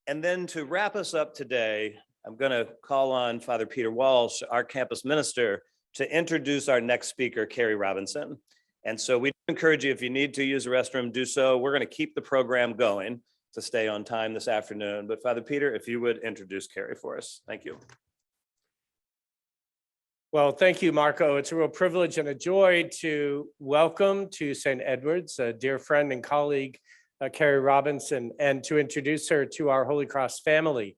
And then to wrap us up today, I'm going to call on Father Peter Walsh, our campus minister, to introduce our next speaker, Carrie Robinson. And so we encourage you, if you need to use the restroom, do so. We're going to keep the program going to stay on time this afternoon. But Father Peter, if you would introduce Carrie for us. Thank you. Well, thank you, Marco. It's a real privilege and a joy to welcome to St. Edward's a dear friend and colleague, Carrie Robinson, and to introduce her to our Holy Cross family.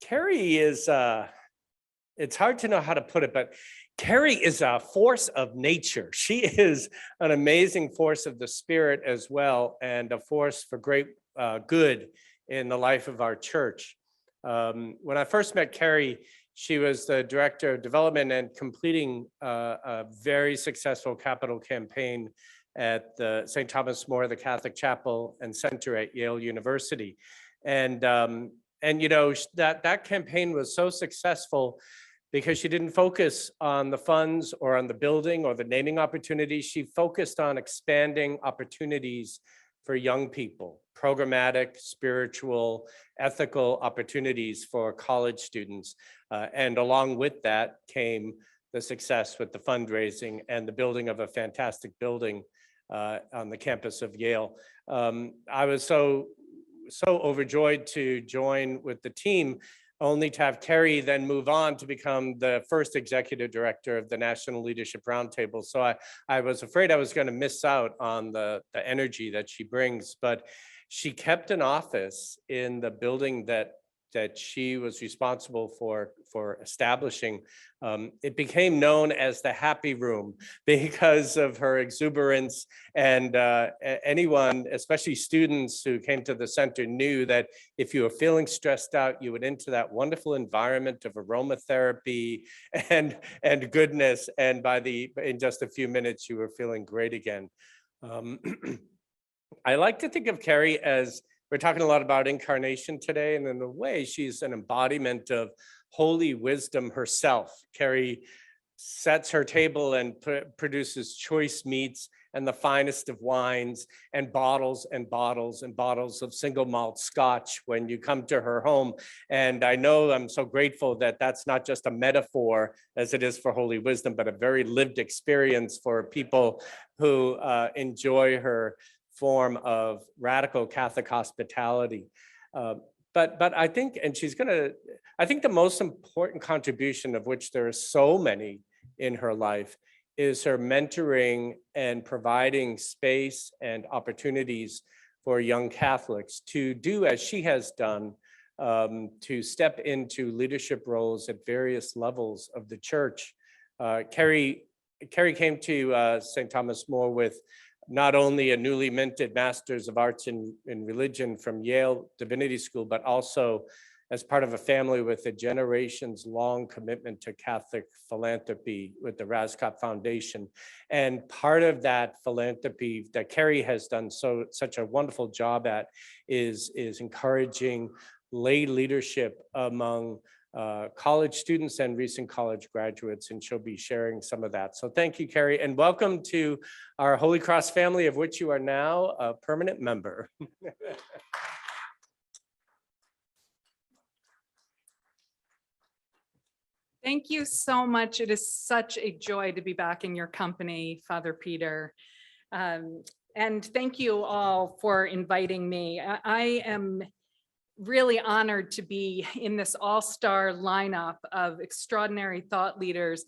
Carrie is, it's hard to know how to put it, but Kerry is a force of nature. She is an amazing force of the spirit as well, and a force for great good in the life of our church. When I first met Kerry, she was the director of development and completing a very successful capital campaign at the St. Thomas More, the Catholic Chapel and Center at Yale University. And you know, that campaign was so successful because she didn't focus on the funds or on the building or the naming opportunities. She focused on expanding opportunities for young people, programmatic, spiritual, ethical opportunities for college students. And along with that came the success with the fundraising and the building of a fantastic building on the campus of Yale. I was so overjoyed to join with the team, only to have Kerry then move on to become the first executive director of the National Leadership Roundtable. So I was afraid I was going to miss out on the energy that she brings, but she kept an office in the building that she was responsible for establishing. It became known as the Happy Room because of her exuberance, and anyone, especially students who came to the center, knew that if you were feeling stressed out, you went into that wonderful environment of aromatherapy and goodness, and in just a few minutes you were feeling great again. I like to think of Kerry as, we're talking a lot about incarnation today, and in a way, she's an embodiment of holy wisdom herself. Kerry sets her table and produces choice meats and the finest of wines and bottles and bottles and bottles of single malt scotch when you come to her home. And I know I'm so grateful that that's not just a metaphor as it is for holy wisdom, but a very lived experience for people who enjoy her form of radical Catholic hospitality. But I think, and I think the most important contribution, of which there are so many in her life, is her mentoring and providing space and opportunities for young Catholics to do as she has done, to step into leadership roles at various levels of the church. Kerry came to St. Thomas More with not only a newly minted Master's of Arts in Religion from Yale Divinity School, but also as part of a family with a generations-long commitment to Catholic philanthropy with the Raskop Foundation. And part of that philanthropy that Kerry has done such a wonderful job at is encouraging lay leadership among college students and recent college graduates, and she'll be sharing some of that. So thank you, Kerry, and welcome to our Holy Cross family, of which you are now a permanent member. Thank you so much. It is such a joy to be back in your company, Father Peter. And thank you all for inviting me. I am really honored to be in this all-star lineup of extraordinary thought leaders,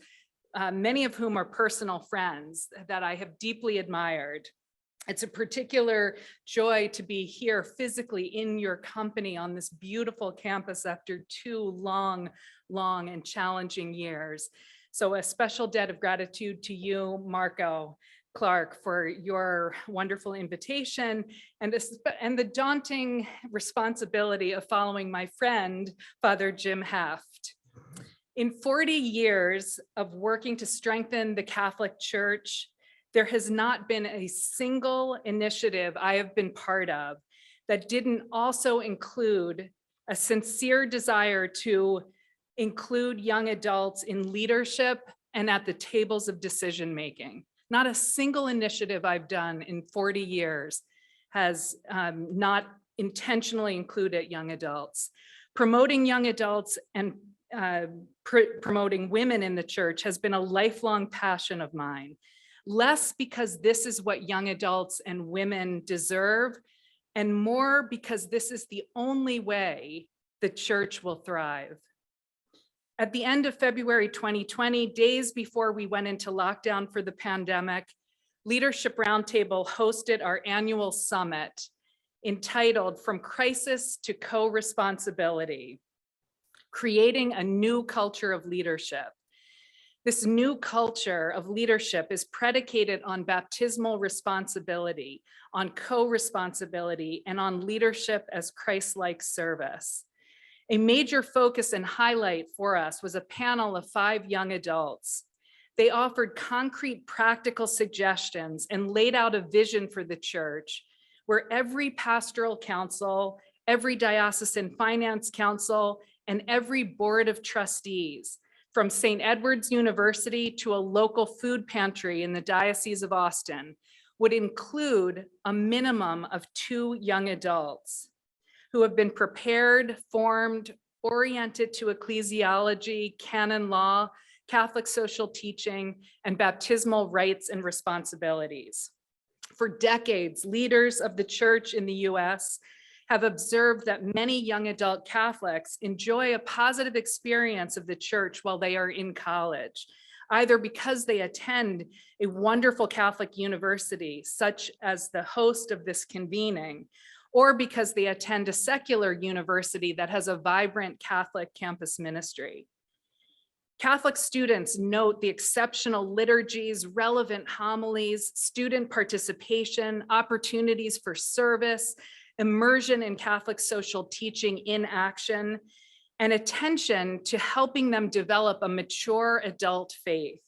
many of whom are personal friends that I have deeply admired. It's a particular joy to be here physically in your company on this beautiful campus after 2 long and challenging years. So a special debt of gratitude to you, Marco Clark, for your wonderful invitation and the daunting responsibility of following my friend, Father Jim Heft. In 40 years of working to strengthen the Catholic Church, there has not been a single initiative I have been part of that didn't also include a sincere desire to include young adults in leadership and at the tables of decision-making. Not a single initiative I've done in 40 years has not intentionally included young adults. Promoting young adults and promoting women in the church has been a lifelong passion of mine, less because this is what young adults and women deserve, and more because this is the only way the church will thrive. At the end of February 2020, days before we went into lockdown for the pandemic, Leadership Roundtable hosted our annual summit entitled From Crisis to Co-Responsibility, Creating a New Culture of Leadership. This new culture of leadership is predicated on baptismal responsibility, on co-responsibility, and on leadership as Christ-like service. A major focus and highlight for us was a panel of 5 young adults. They offered concrete practical suggestions and laid out a vision for the church where every pastoral council, every diocesan finance council, and every board of trustees, from St. Edward's University to a local food pantry in the Diocese of Austin, would include a minimum of 2 young adults who have been prepared, formed, oriented to ecclesiology, canon law, Catholic social teaching, and baptismal rights and responsibilities. For decades, leaders of the church in the US have observed that many young adult Catholics enjoy a positive experience of the church while they are in college, either because they attend a wonderful Catholic university, such as the host of this convening, or because they attend a secular university that has a vibrant Catholic campus ministry. Catholic students note the exceptional liturgies, relevant homilies, student participation, opportunities for service, immersion in Catholic social teaching in action, and attention to helping them develop a mature adult faith.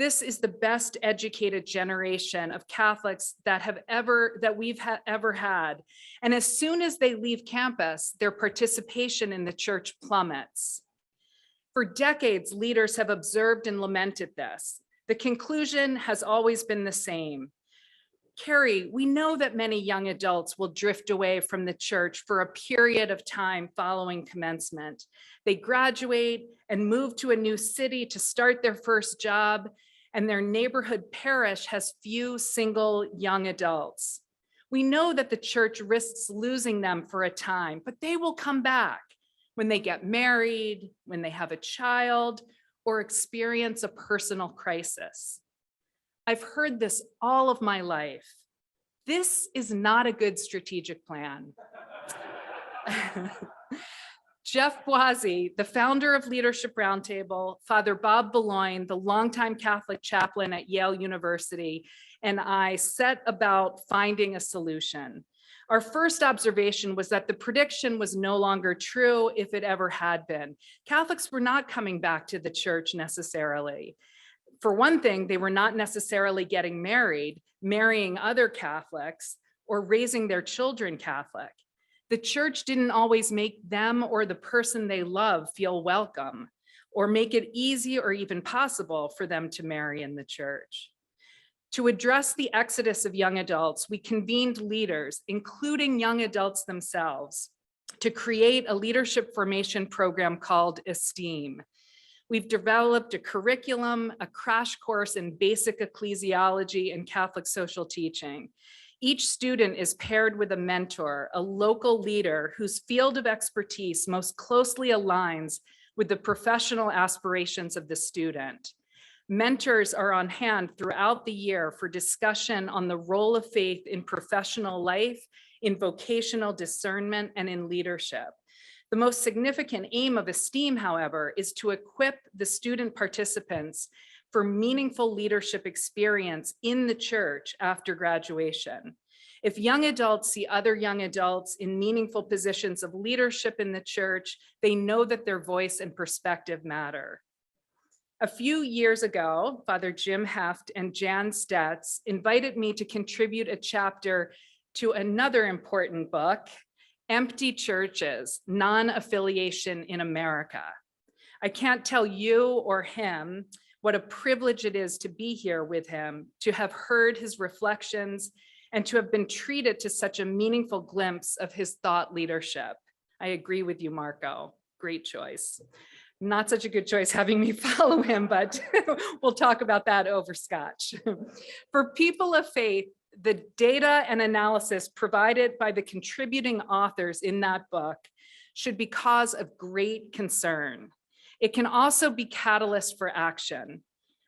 This is the best educated generation of Catholics that we've ever had. And as soon as they leave campus, their participation in the church plummets. For decades, leaders have observed and lamented this. The conclusion has always been the same. Kerry, we know that many young adults will drift away from the church for a period of time following commencement. They graduate and move to a new city to start their first job, and their neighborhood parish has few single young adults. We know that the church risks losing them for a time, but they will come back when they get married, when they have a child, or experience a personal crisis. I've heard this all of my life. This is not a good strategic plan. Jeff Boise, the founder of Leadership Roundtable, Father Bob Boulogne, the longtime Catholic chaplain at Yale University, and I set about finding a solution. Our first observation was that the prediction was no longer true if it ever had been. Catholics were not coming back to the church necessarily. For one thing, they were not necessarily getting married, marrying other Catholics, or raising their children Catholic. The church didn't always make them or the person they love feel welcome, or make it easy or even possible for them to marry in the church. To address the exodus of young adults, we convened leaders, including young adults themselves, to create a leadership formation program called ESTEEM. We've developed a curriculum, a crash course in basic ecclesiology and Catholic social teaching. Each student is paired with a mentor, a local leader whose field of expertise most closely aligns with the professional aspirations of the student. Mentors are on hand throughout the year for discussion on the role of faith in professional life, in vocational discernment, and in leadership. The most significant aim of ESTEEM, however, is to equip the student participants for meaningful leadership experience in the church after graduation. If young adults see other young adults in meaningful positions of leadership in the church, they know that their voice and perspective matter. A few years ago, Father Jim Heft and Jan Stetz invited me to contribute a chapter to another important book, Empty Churches, Non-Affiliation in America. I can't tell you or him what a privilege it is to be here with him, to have heard his reflections, and to have been treated to such a meaningful glimpse of his thought leadership. I agree with you, Marco. Great choice. Not such a good choice having me follow him, but we'll talk about that over scotch. For people of faith, the data and analysis provided by the contributing authors in that book should be cause of great concern. It can also be catalyst for action.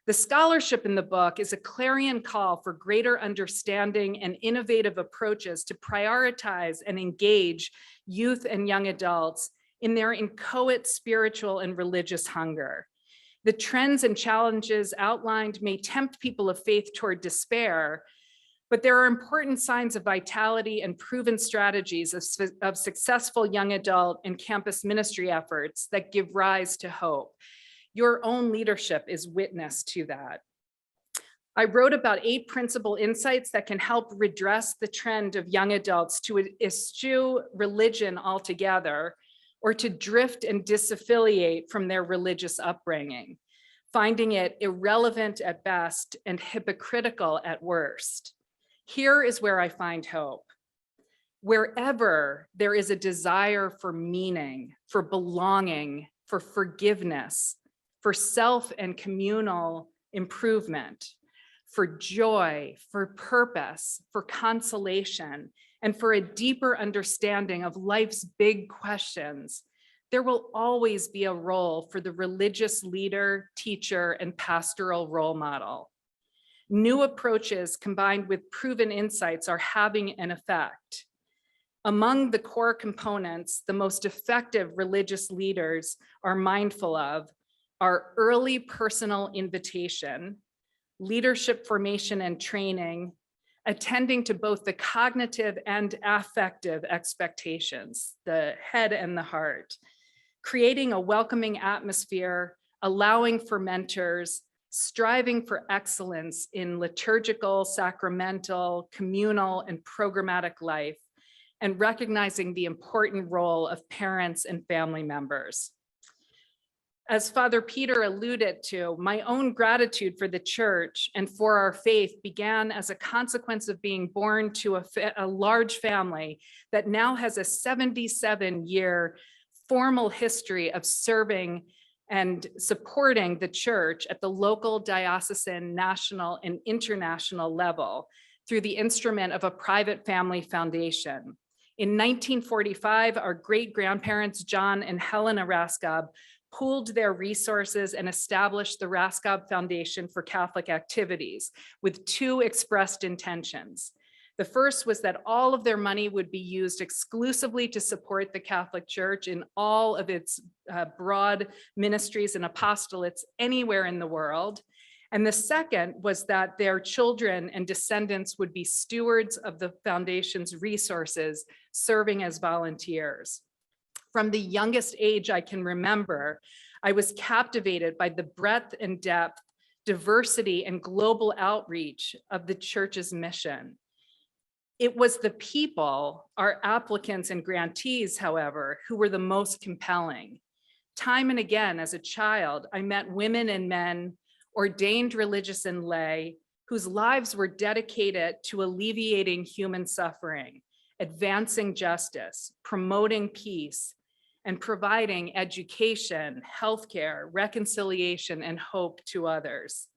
The scholarship in the book is a clarion call for greater understanding and innovative approaches to prioritize and engage youth and young adults in their inchoate spiritual and religious hunger. The trends and challenges outlined may tempt people of faith toward despair, but there are important signs of vitality and proven strategies of successful young adult and campus ministry efforts that give rise to hope. Your own leadership is witness to that. I wrote about 8 principal insights that can help redress the trend of young adults to eschew religion altogether or to drift and disaffiliate from their religious upbringing, finding it irrelevant at best and hypocritical at worst. Here is where I find hope. Wherever there is a desire for meaning, for belonging, for forgiveness, for self and communal improvement, for joy, for purpose, for consolation, and for a deeper understanding of life's big questions, there will always be a role for the religious leader, teacher, and pastoral role model. New approaches combined with proven insights are having an effect. Among the core components, the most effective religious leaders are mindful of are early personal invitation, leadership formation and training, attending to both the cognitive and affective expectations, the head and the heart, creating a welcoming atmosphere, allowing for mentors, striving for excellence in liturgical, sacramental, communal, and programmatic life, and recognizing the important role of parents and family members. As Father Peter alluded to, my own gratitude for the church and for our faith began as a consequence of being born to a large family that now has a 77-year formal history of serving and supporting the church at the local, diocesan, national, and international level through the instrument of a private family foundation. In 1945, our great-grandparents, John and Helena Raskob, pooled their resources and established the Raskob Foundation for Catholic Activities with 2 expressed intentions. The first was that all of their money would be used exclusively to support the Catholic Church in all of its broad ministries and apostolates anywhere in the world. And the second was that their children and descendants would be stewards of the foundation's resources, serving as volunteers. From the youngest age I can remember, I was captivated by the breadth and depth, diversity, and global outreach of the church's mission. It was the people, our applicants and grantees, however, who were the most compelling. Time and again, as a child, I met women and men, ordained religious and lay, whose lives were dedicated to alleviating human suffering, advancing justice, promoting peace, and providing education, healthcare, reconciliation, and hope to others.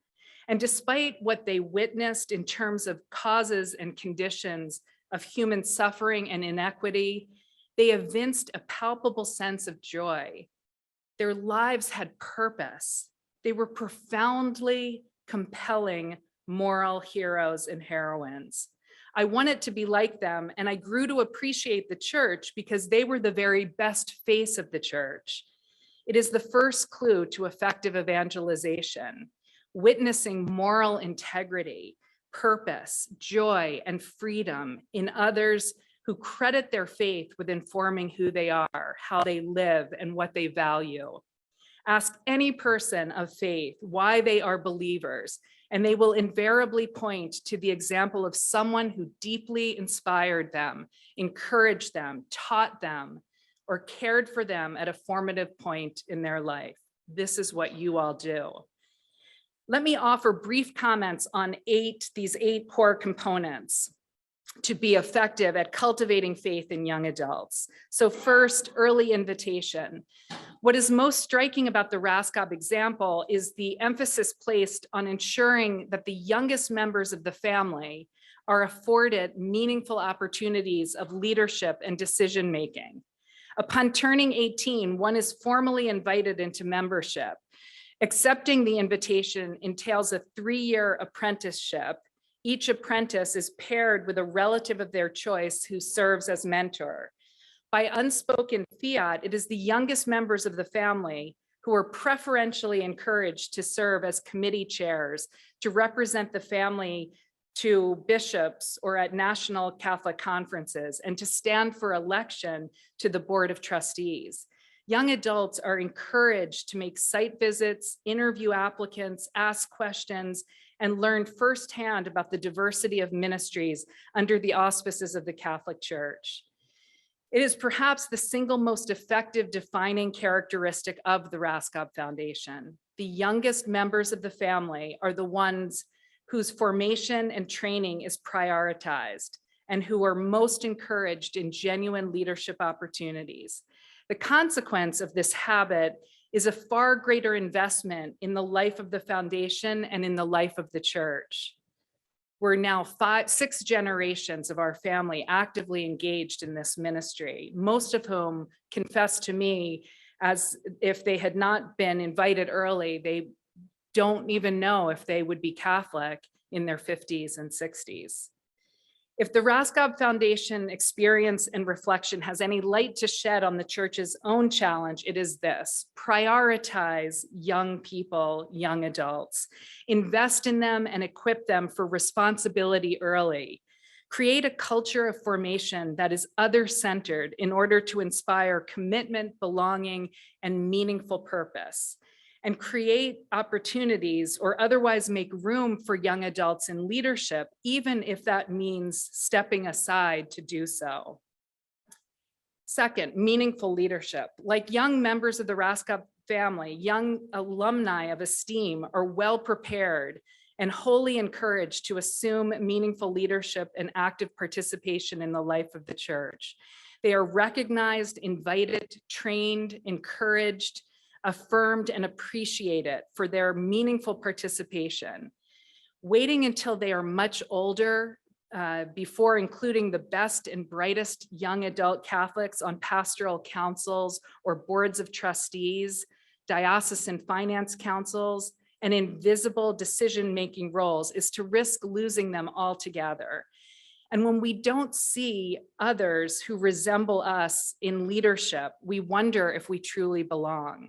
And despite what they witnessed in terms of causes and conditions of human suffering and inequity, they evinced a palpable sense of joy. Their lives had purpose. They were profoundly compelling moral heroes and heroines. I wanted to be like them, and I grew to appreciate the church because they were the very best face of the church. It is the first clue to effective evangelization, witnessing moral integrity, purpose, joy, and freedom in others who credit their faith with informing who they are, how they live, and what they value. Ask any person of faith why they are believers, and they will invariably point to the example of someone who deeply inspired them, encouraged them, taught them, or cared for them at a formative point in their life. This is what you all do. Let me offer brief comments on these eight core components. to be effective at cultivating faith in young adults. So first, early invitation. What is most striking about the RASCOB example is the emphasis placed on ensuring that the youngest members of the family are afforded meaningful opportunities of leadership and decision-making. Upon turning 18, one is formally invited into membership. Accepting the invitation entails a 3-year apprenticeship. Each apprentice is paired with a relative of their choice who serves as mentor. By unspoken fiat, it is the youngest members of the family who are preferentially encouraged to serve as committee chairs to represent the family to bishops or at national Catholic conferences and to stand for election to the Board of Trustees. Young adults are encouraged to make site visits, interview applicants, ask questions, and learn firsthand about the diversity of ministries under the auspices of the Catholic Church. It is perhaps the single most effective defining characteristic of the RASCOB Foundation. The youngest members of the family are the ones whose formation and training is prioritized and who are most encouraged in genuine leadership opportunities. The consequence of this habit is a far greater investment in the life of the foundation and in the life of the church. We're now 6 generations of our family actively engaged in this ministry, most of whom confess to me as if they had not been invited early, they don't even know if they would be Catholic in their 50s and 60s. If the RASCOB Foundation experience and reflection has any light to shed on the church's own challenge, it is this: prioritize young people, young adults, invest in them and equip them for responsibility early. Create a culture of formation that is other-centered in order to inspire commitment, belonging, and meaningful purpose. And create opportunities or otherwise make room for young adults in leadership, even if that means stepping aside to do so. Second, meaningful leadership. Like young members of the RASCOB family, young alumni of esteem are well prepared and wholly encouraged to assume meaningful leadership and active participation in the life of the church. They are recognized, invited, trained, encouraged, affirmed, and appreciated for their meaningful participation. Waiting until they are much older before including the best and brightest young adult Catholics on pastoral councils or boards of trustees, diocesan finance councils, and invisible decision-making roles is to risk losing them altogether. And when we don't see others who resemble us in leadership, we wonder if we truly belong.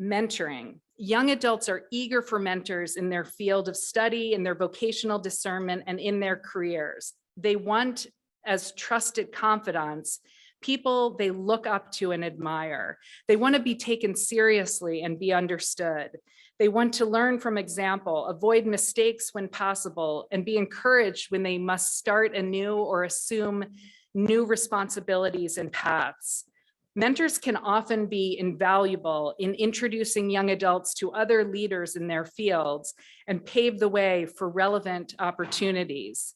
Mentoring. Young adults are eager for mentors in their field of study, in their vocational discernment, and in their careers. They want, as trusted confidants, people they look up to and admire. They want to be taken seriously and be understood. They want to learn from example, avoid mistakes when possible, and be encouraged when they must start anew or assume new responsibilities and paths. Mentors can often be invaluable in introducing young adults to other leaders in their fields and pave the way for relevant opportunities.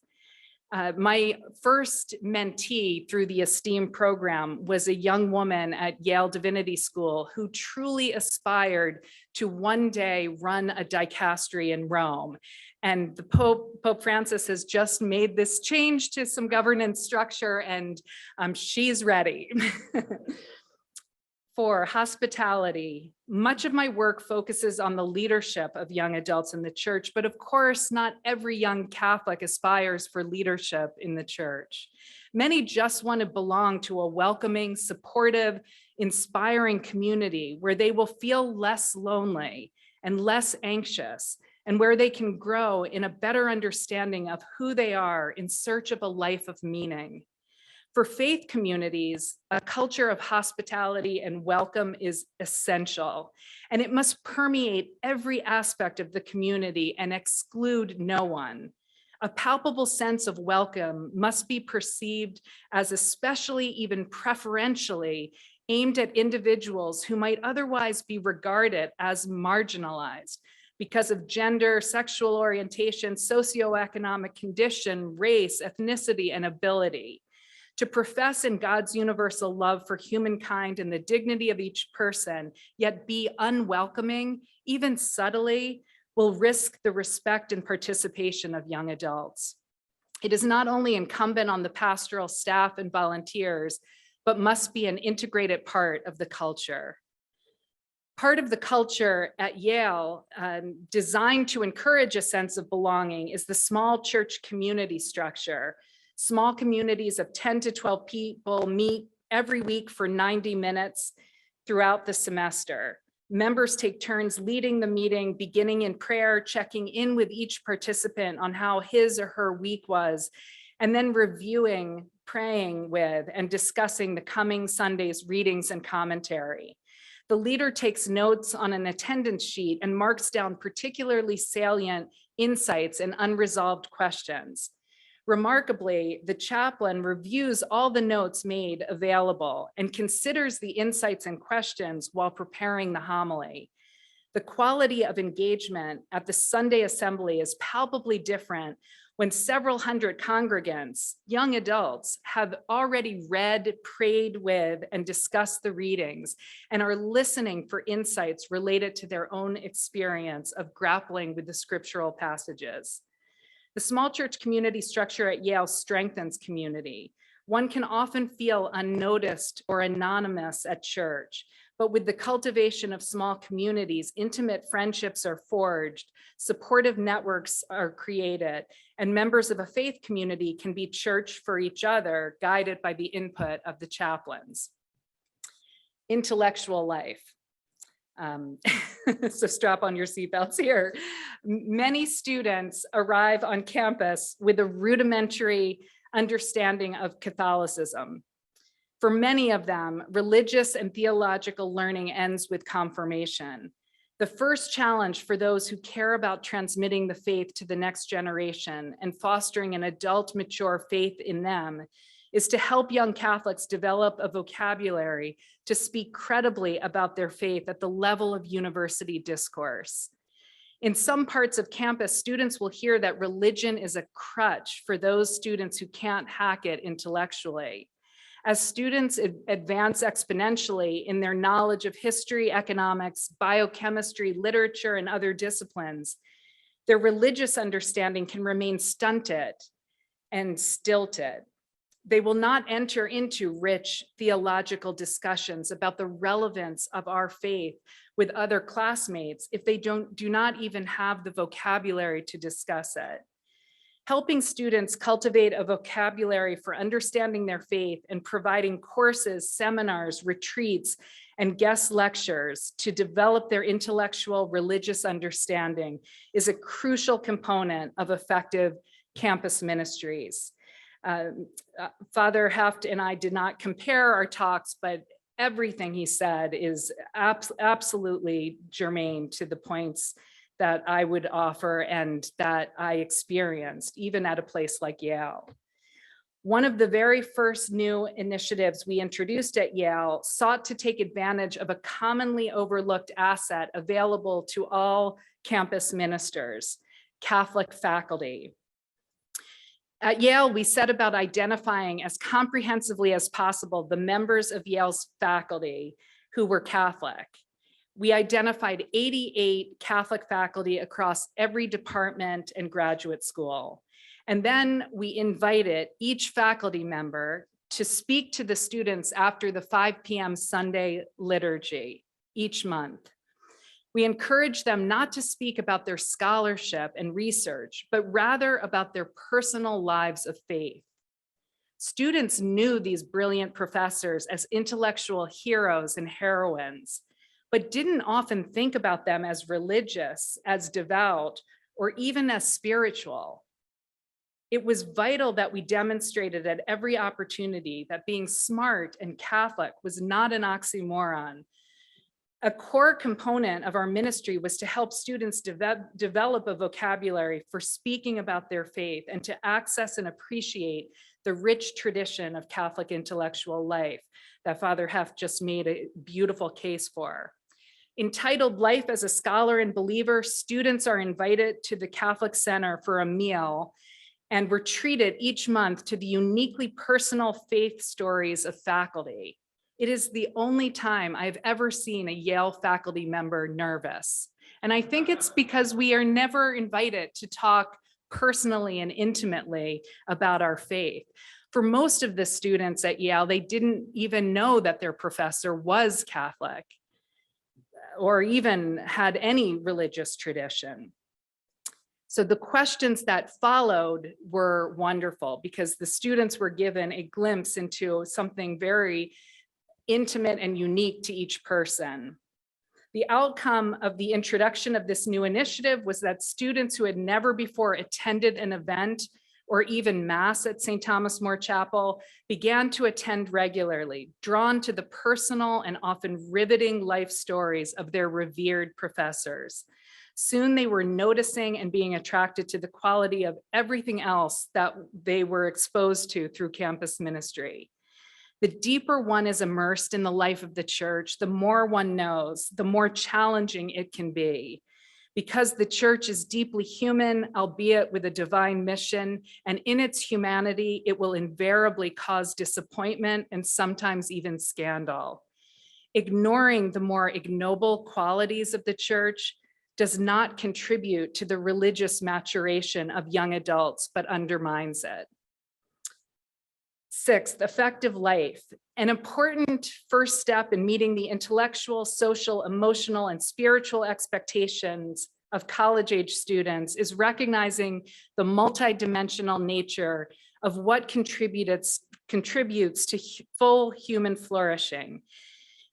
My first mentee through the Esteem program was a young woman at Yale Divinity School who truly aspired to one day run a dicastery in Rome. And the Pope Francis has just made this change to some governance structure, and she's ready. For hospitality, much of my work focuses on the leadership of young adults in the church, but of course, not every young Catholic aspires for leadership in the church. Many just want to belong to a welcoming, supportive, inspiring community where they will feel less lonely and less anxious, and where they can grow in a better understanding of who they are in search of a life of meaning. For faith communities, a culture of hospitality and welcome is essential, and it must permeate every aspect of the community and exclude no one. A palpable sense of welcome must be perceived as especially, even preferentially, aimed at individuals who might otherwise be regarded as marginalized, because of gender, sexual orientation, socioeconomic condition, race, ethnicity, and ability. To profess in God's universal love for humankind and the dignity of each person, yet be unwelcoming, even subtly, will risk the respect and participation of young adults. It is not only incumbent on the pastoral staff and volunteers, but must be an integrated part of the culture. Part of the culture at Yale, designed to encourage a sense of belonging, is the small church community structure. Small communities of 10 to 12 people meet every week for 90 minutes throughout the semester. Members take turns leading the meeting, beginning in prayer, checking in with each participant on how his or her week was, and then reviewing, praying with, and discussing the coming Sunday's readings and commentary. The leader takes notes on an attendance sheet and marks down particularly salient insights and unresolved questions. Remarkably, the chaplain reviews all the notes made available and considers the insights and questions while preparing the homily. The quality of engagement at the Sunday assembly is palpably different when several hundred congregants, young adults, have already read, prayed with, and discussed the readings and are listening for insights related to their own experience of grappling with the scriptural passages. The small church community structure at Yale strengthens community. One can often feel unnoticed or anonymous at church, but with the cultivation of small communities, intimate friendships are forged, supportive networks are created, and members of a faith community can be church for each other, guided by the input of the chaplains. Intellectual life. So strap on your seatbelts here. Many students arrive on campus with a rudimentary understanding of Catholicism. For many of them, religious and theological learning ends with confirmation. The first challenge for those who care about transmitting the faith to the next generation and fostering an adult, mature faith in them is to help young Catholics develop a vocabulary to speak credibly about their faith at the level of university discourse. In some parts of campus, students will hear that religion is a crutch for those students who can't hack it intellectually. As students advance exponentially in their knowledge of history, economics, biochemistry, literature, and other disciplines, their religious understanding can remain stunted and stilted. They will not enter into rich theological discussions about the relevance of our faith with other classmates if they do not even have the vocabulary to discuss it. Helping students cultivate a vocabulary for understanding their faith and providing courses, seminars, retreats, and guest lectures to develop their intellectual religious understanding is a crucial component of effective campus ministries. Father Heft and I did not compare our talks, but everything he said is absolutely germane to the points that I would offer and that I experienced, even at a place like Yale. One of the very first new initiatives we introduced at Yale sought to take advantage of a commonly overlooked asset available to all campus ministers, Catholic faculty. At Yale, we set about identifying as comprehensively as possible the members of Yale's faculty who were Catholic. We identified 88 Catholic faculty across every department and graduate school. And then we invited each faculty member to speak to the students after the 5 p.m. Sunday liturgy each month. We encouraged them not to speak about their scholarship and research, but rather about their personal lives of faith. Students knew these brilliant professors as intellectual heroes and heroines, but didn't often think about them as religious, as devout, or even as spiritual. It was vital that we demonstrated at every opportunity that being smart and Catholic was not an oxymoron. A core component of our ministry was to help students develop a vocabulary for speaking about their faith and to access and appreciate the rich tradition of Catholic intellectual life that Father Heft just made a beautiful case for. Entitled Life as a Scholar and Believer, students are invited to the Catholic Center for a meal and we're treated each month to the uniquely personal faith stories of faculty. It is the only time I've ever seen a Yale faculty member nervous. And I think it's because we are never invited to talk personally and intimately about our faith. For most of the students at Yale, they didn't even know that their professor was Catholic or even had any religious tradition. So the questions that followed were wonderful because the students were given a glimpse into something very intimate and unique to each person. The outcome of the introduction of this new initiative was that students who had never before attended an event or even Mass at St. Thomas More Chapel began to attend regularly, drawn to the personal and often riveting life stories of their revered professors. Soon they were noticing and being attracted to the quality of everything else that they were exposed to through campus ministry. The deeper one is immersed in the life of the church, the more one knows, the more challenging it can be. Because the church is deeply human, albeit with a divine mission, and in its humanity, it will invariably cause disappointment and sometimes even scandal. Ignoring the more ignoble qualities of the church does not contribute to the religious maturation of young adults, but undermines it. Sixth, effective life. An important first step in meeting the intellectual, social, emotional, and spiritual expectations of college-age students is recognizing the multidimensional nature of what contributes to full human flourishing.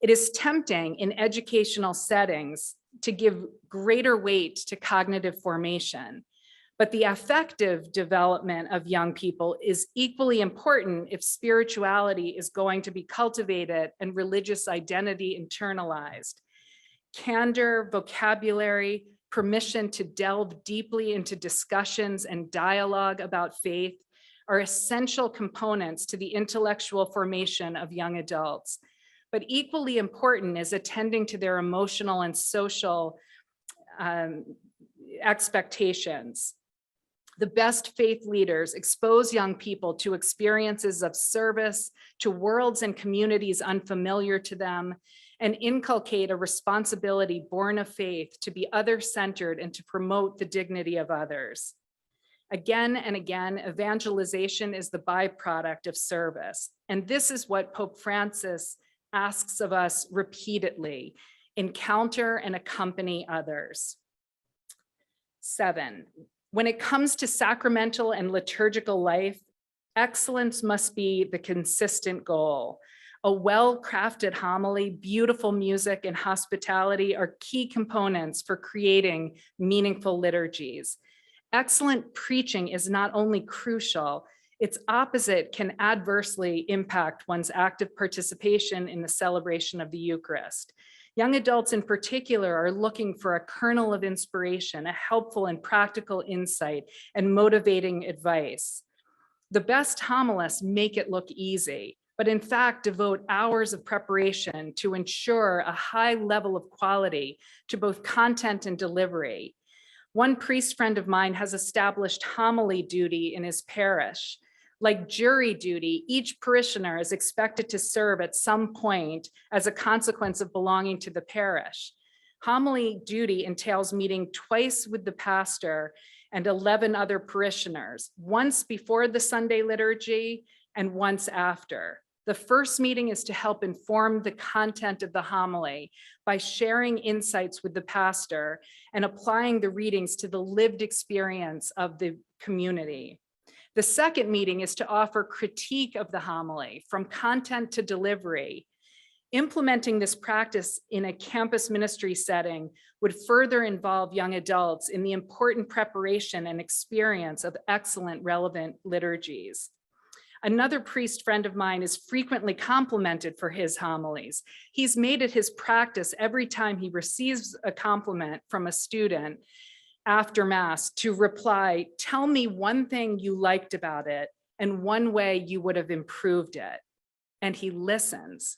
It is tempting in educational settings to give greater weight to cognitive formation. But the affective development of young people is equally important if spirituality is going to be cultivated and religious identity internalized. Candor, vocabulary, permission to delve deeply into discussions and dialogue about faith are essential components to the intellectual formation of young adults. But equally important is attending to their emotional and social expectations. The best faith leaders expose young people to experiences of service, to worlds and communities unfamiliar to them, and inculcate a responsibility born of faith to be other-centered and to promote the dignity of others. Again and again, evangelization is the byproduct of service. And this is what Pope Francis asks of us repeatedly: encounter and accompany others. 7, when it comes to sacramental and liturgical life, excellence must be the consistent goal. A well-crafted homily, beautiful music, and hospitality are key components for creating meaningful liturgies. Excellent preaching is not only crucial, its opposite can adversely impact one's active participation in the celebration of the Eucharist. Young adults in particular are looking for a kernel of inspiration, a helpful and practical insight, and motivating advice. The best homilists make it look easy, but in fact devote hours of preparation to ensure a high level of quality to both content and delivery. One priest friend of mine has established homily duty in his parish. Like jury duty, each parishioner is expected to serve at some point as a consequence of belonging to the parish. Homily duty entails meeting twice with the pastor and 11 other parishioners, once before the Sunday liturgy and once after. The first meeting is to help inform the content of the homily by sharing insights with the pastor and applying the readings to the lived experience of the community. The second meeting is to offer critique of the homily from content to delivery. Implementing this practice in a campus ministry setting would further involve young adults in the important preparation and experience of excellent, relevant liturgies. Another priest friend of mine is frequently complimented for his homilies. He's made it his practice every time he receives a compliment from a student after Mass to reply, "Tell me one thing you liked about it and one way you would have improved it." And he listens.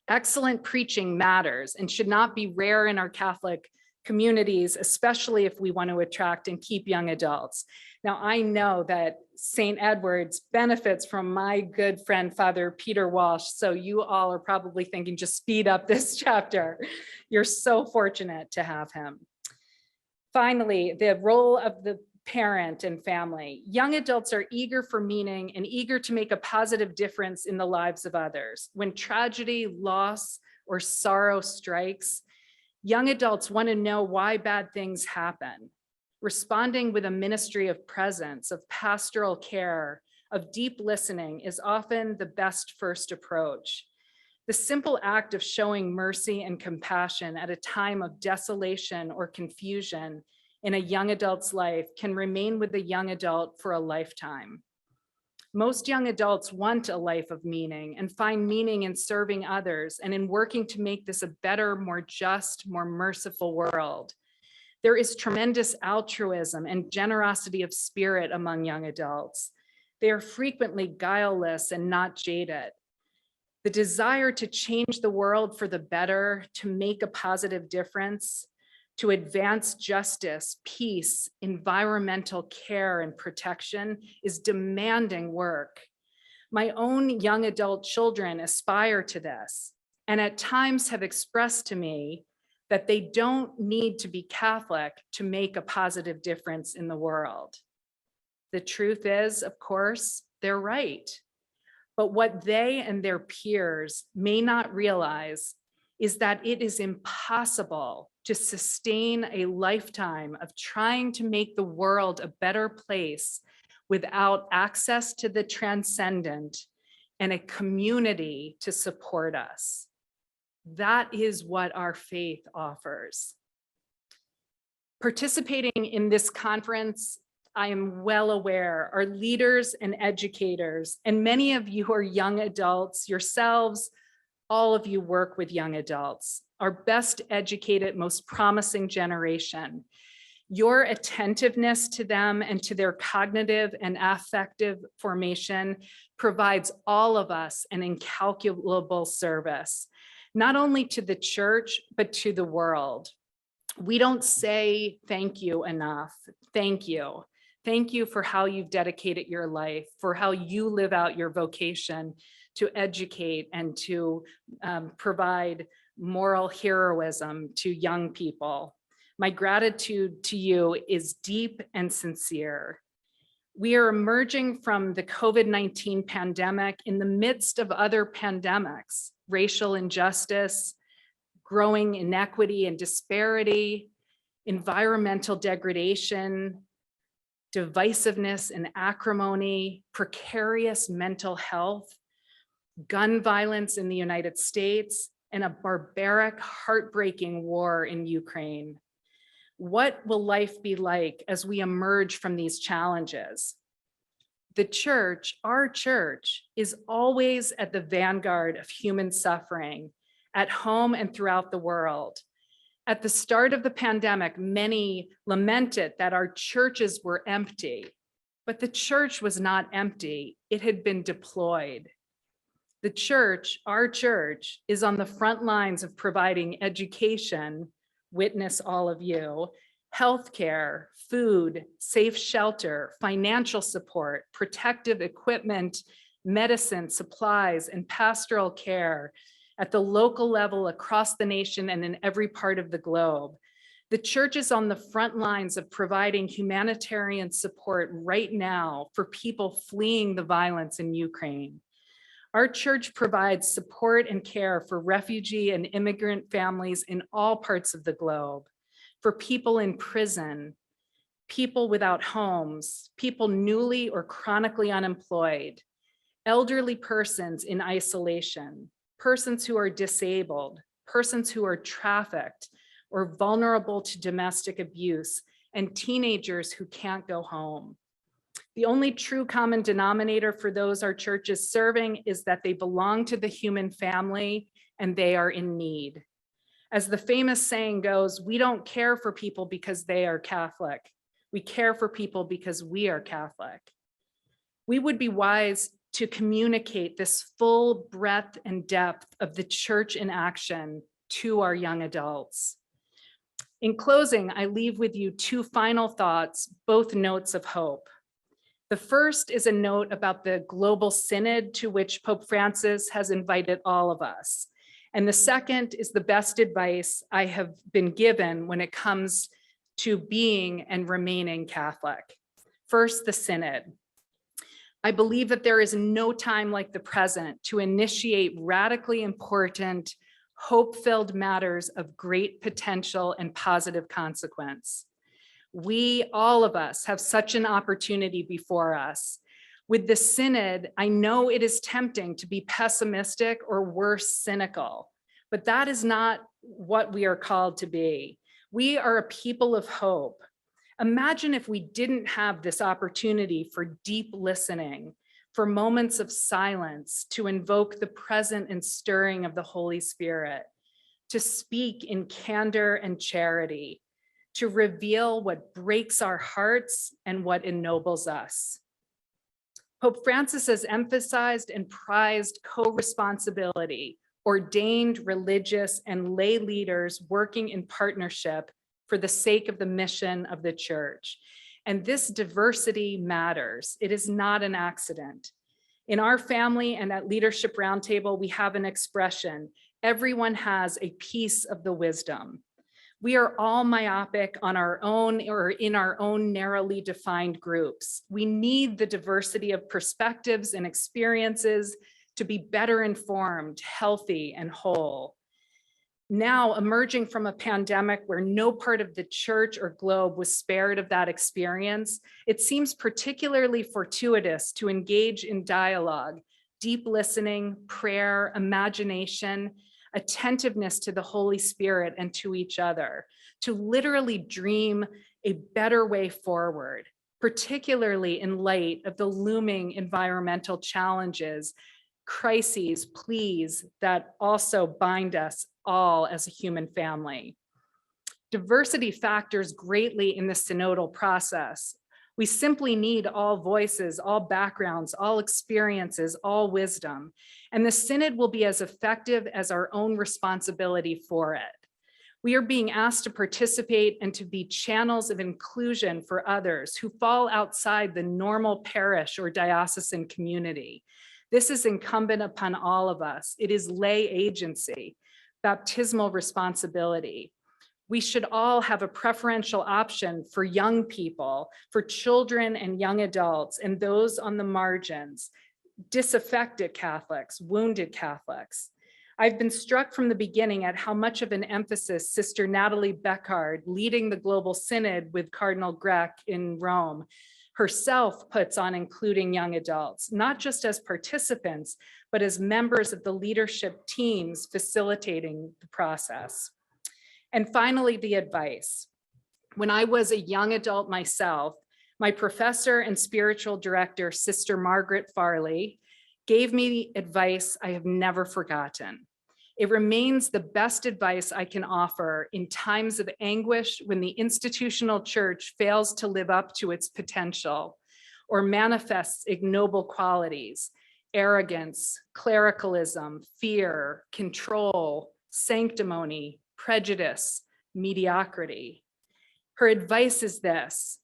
Excellent preaching matters and should not be rare in our Catholic communities, especially if we want to attract and keep young adults. Now, I know that St. Edward's benefits from my good friend, Father Peter Walsh, so you all are probably thinking, just speed up this chapter. You're so fortunate to have him. Finally, the role of the parent and family. Young adults are eager for meaning and eager to make a positive difference in the lives of others. When tragedy, loss, or sorrow strikes, young adults want to know why bad things happen. Responding with a ministry of presence, of pastoral care, of deep listening is often the best first approach. The simple act of showing mercy and compassion at a time of desolation or confusion in a young adult's life can remain with the young adult for a lifetime. Most young adults want a life of meaning and find meaning in serving others and in working to make this a better, more just, more merciful world. There is tremendous altruism and generosity of spirit among young adults. They are frequently guileless and not jaded. The desire to change the world for the better, to make a positive difference, to advance justice, peace, environmental care, and protection is demanding work. My own young adult children aspire to this, and at times have expressed to me that they don't need to be Catholic to make a positive difference in the world. The truth is, of course, they're right. But what they and their peers may not realize is that it is impossible to sustain a lifetime of trying to make the world a better place without access to the transcendent and a community to support us. That is what our faith offers. Participating in this conference, I am well aware, are leaders and educators, and many of you are young adults yourselves. All of you work with young adults, our best educated, most promising generation. Your attentiveness to them and to their cognitive and affective formation provides all of us an incalculable service, not only to the church, but to the world. We don't say thank you enough. Thank you. Thank you for how you've dedicated your life, for how you live out your vocation to educate and to provide moral heroism to young people. My gratitude to you is deep and sincere. We are emerging from the COVID-19 pandemic in the midst of other pandemics, racial injustice, growing inequity and disparity, environmental degradation, divisiveness and acrimony, precarious mental health, gun violence in the United States, and a barbaric, heartbreaking war in Ukraine. What will life be like as we emerge from these challenges? The church, our church, is always at the vanguard of human suffering, at home and throughout the world. At the start of the pandemic, many lamented that our churches were empty, but the church was not empty. It had been deployed. The church, our church, is on the front lines of providing education, witness all of you, healthcare, food, safe shelter, financial support, protective equipment, medicine, supplies, and pastoral care at the local level, across the nation, and in every part of the globe. The church is on the front lines of providing humanitarian support right now for people fleeing the violence in Ukraine. Our church provides support and care for refugee and immigrant families in all parts of the globe, for people in prison, people without homes, people newly or chronically unemployed, elderly persons in isolation, persons who are disabled, persons who are trafficked or vulnerable to domestic abuse, and teenagers who can't go home. The only true common denominator for those our church is serving is that they belong to the human family and they are in need. As the famous saying goes, we don't care for people because they are Catholic. We care for people because we are Catholic. We would be wise to communicate this full breadth and depth of the church in action to our young adults. In closing, I leave with you two final thoughts, both notes of hope. The first is a note about the global synod to which Pope Francis has invited all of us. And the second is the best advice I have been given when it comes to being and remaining Catholic. First, the synod. I believe that there is no time like the present to initiate radically important, hope-filled matters of great potential and positive consequence. We, all of us, have such an opportunity before us. With the synod, I know it is tempting to be pessimistic or worse, cynical, but that is not what we are called to be. We are a people of hope. Imagine if we didn't have this opportunity for deep listening, for moments of silence to invoke the present and stirring of the Holy Spirit, to speak in candor and charity, to reveal what breaks our hearts and what ennobles us. Pope Francis has emphasized and prized co-responsibility, ordained religious and lay leaders working in partnership for the sake of the mission of the church. And this diversity matters. It is not an accident. In our family and at Leadership Roundtable, we have an expression: everyone has a piece of the wisdom. We are all myopic on our own or in our own narrowly defined groups. We need the diversity of perspectives and experiences to be better informed, healthy, and whole. Now, emerging from a pandemic where no part of the church or globe was spared of that experience, it seems particularly fortuitous to engage in dialogue, deep listening, prayer, imagination, attentiveness to the Holy Spirit and to each other, to literally dream a better way forward, particularly in light of the looming environmental challenges, crises, pleas that also bind us all as a human family. Diversity factors greatly in the synodal process. We simply need all voices, all backgrounds, all experiences, all wisdom, and the synod will be as effective as our own responsibility for it. We are being asked to participate and to be channels of inclusion for others who fall outside the normal parish or diocesan community. This is incumbent upon all of us. It is lay agency, baptismal responsibility. We should all have a preferential option for young people, for children and young adults, and those on the margins, disaffected Catholics, wounded Catholics. I've been struck from the beginning at how much of an emphasis Sister Natalie Beckard, leading the Global Synod with Cardinal Grech in Rome, herself puts on including young adults, not just as participants, but as members of the leadership teams facilitating the process. And finally, the advice. When I was a young adult myself, my professor and spiritual director, Sister Margaret Farley, gave me advice I have never forgotten. It remains the best advice I can offer in times of anguish when the institutional church fails to live up to its potential or manifests ignoble qualities, arrogance, clericalism, fear, control, sanctimony, prejudice, mediocrity. Her advice is this: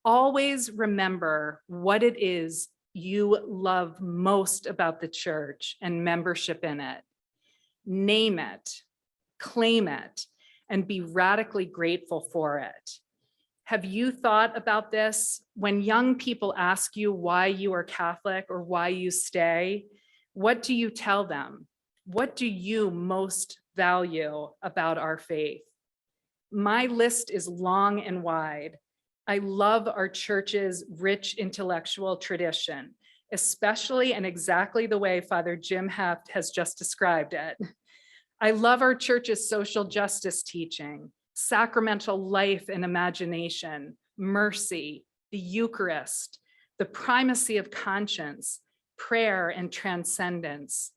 always remember what it is you love most about the church and membership in it. Name it, claim it, and be radically grateful for it. Have you thought about this? When young people ask you why you are Catholic or why you stay, what do you tell them? What do you most value about our faith? My list is long and wide. I love our church's rich intellectual tradition, especially and exactly the way Father Jim Heft has just described it. I love our church's social justice teaching, sacramental life and imagination, mercy, the Eucharist, the primacy of conscience, prayer and transcendence,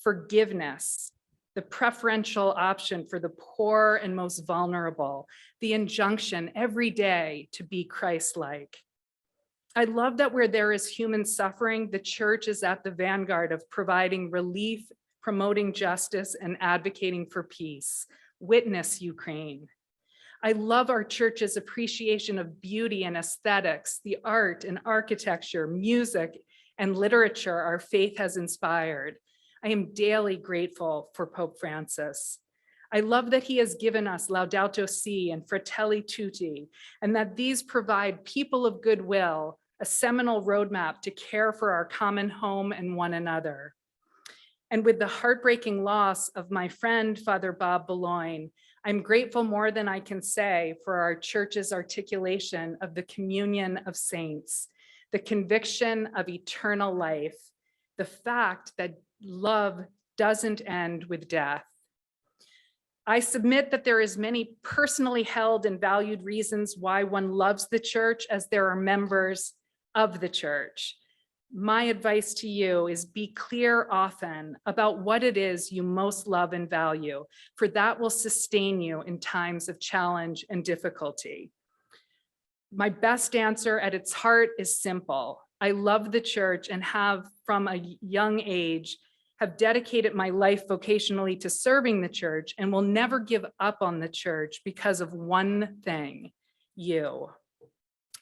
forgiveness, the preferential option for the poor and most vulnerable, the injunction every day to be Christ-like. I love that where there is human suffering, the church is at the vanguard of providing relief, promoting justice, and advocating for peace. Witness Ukraine. I love our church's appreciation of beauty and aesthetics, the art and architecture, music, and literature our faith has inspired. I am daily grateful for Pope Francis. I love that he has given us Laudato Si and Fratelli Tutti, and that these provide people of goodwill a seminal roadmap to care for our common home and one another. And with the heartbreaking loss of my friend, Father Bob Boulogne, I'm grateful more than I can say for our church's articulation of the communion of saints, the conviction of eternal life, the fact that love doesn't end with death. I submit that there is many personally held and valued reasons why one loves the church, as there are members of the church. My advice to you is be clear often about what it is you most love and value, for that will sustain you in times of challenge and difficulty. My best answer at its heart is simple. I love the church and have, from a young age, have dedicated my life vocationally to serving the church and will never give up on the church because of one thing: you.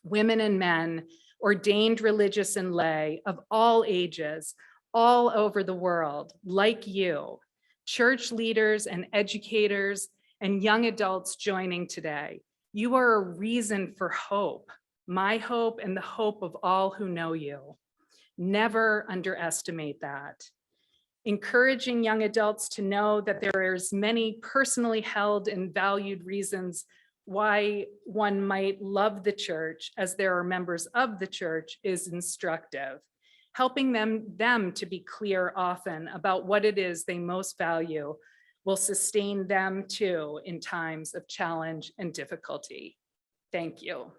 Women and men, ordained religious and lay of all ages, all over the world, like you, church leaders and educators and young adults joining today. You are a reason for hope, my hope and the hope of all who know you. Never underestimate that. Encouraging young adults to know that there is many personally held and valued reasons why one might love the church, as there are members of the church, is instructive. Helping them to be clear often about what it is they most value will sustain them too in times of challenge and difficulty. Thank you.